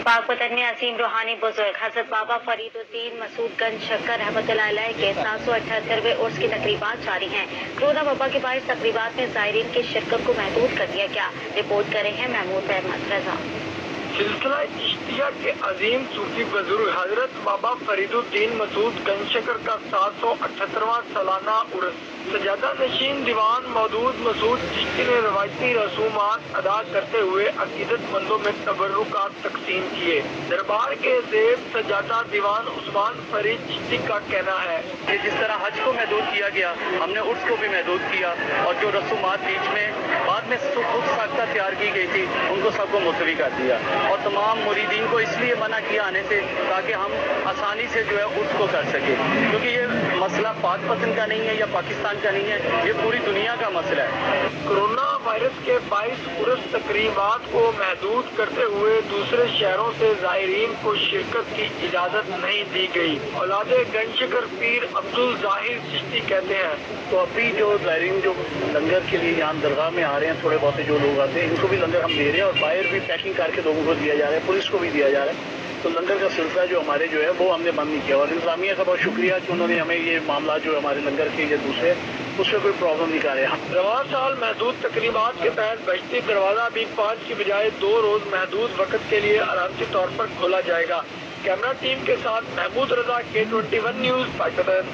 पाक वतन में अजीम रूहानी बुजुर्ग हजरत बाबा फरीदुद्दीन मसूद गंज शक्कर रहमतुल्लाह अलैह के 778वें उर्स की तकरीबात जारी हैं। कोरोना वबा के बायस तकरीबात में ज़ायरीन की शिरकत को महदूद कर दिया गया। रिपोर्ट कर रहे हैं महमूद अहमद रजा। सिलसिला चिश्तिया के अजीम सूफी बुजुर्ग हजरत बाबा फरीदुद्दीन मसूद गंज शक्कर का 778वां सालाना उर्स सजादा नशीन दीवान मौदूद मसूद चिश्ती ने रवायती रसूमात अदा करते हुए अकीदतमंदों में तबर्रुकात तकसीम किए। दरबार के ज़ेब सजादा दीवान उस्मान फरीद चिश्ती का कहना है कि जिस तरह हज को महदूद किया गया, हमने उर्स को भी महदूद किया और जो रसूमात बीच में बाद में खुद साख्ता तैयार की गई थी उनको सबको मुलतवी कर दिया और तमाम मुरीदीन को इसलिए मना किया आने से ताकि हम आसानी से जो है उर्स को कर सके, क्योंकि ये मसला पाक पतन का नहीं है या पाकिस्तान का नहीं है, ये पूरी दुनिया का मसला है। कोरोना वायरस के 22 उर्स तकरीबात को महदूद करते हुए दूसरे शहरों से ज़ायरीन को शिरकत की इजाज़त नहीं दी गई। औलादे गंज शक्कर पीर अब्दुल ज़ाहिर चिश्ती कहते हैं तो अभी जो ज़ायरीन जो लंगर के लिए यहाँ दरगाह में आ रहे हैं, थोड़े बहुत जो लोग आते हैं इनको भी लंगर हम दे रहे हैं और बाहर भी पैकिंग करके लोगों को दिया जा रहा है, पुलिस को भी दिया जा रहा है। तो लंगर का सिलसिला जो हमारे जो है वो हमने बंद नहीं किया और इंतजामिया का बहुत शुक्रिया कि उन्होंने हमें ये मामला जो हमारे लंगर के या दूसरे उसमें कोई प्रॉब्लम नहीं कर रहे। रवां साल महदूद तकरीबात के तहत बस्ती दरवाजा भी 5 की बजाय 2 रोज महदूद वक्त के लिए आरामसी तौर पर खोला जाएगा। कैमरा टीम के साथ महमूद रजा, K21 न्यूज़, पाकिस्तान।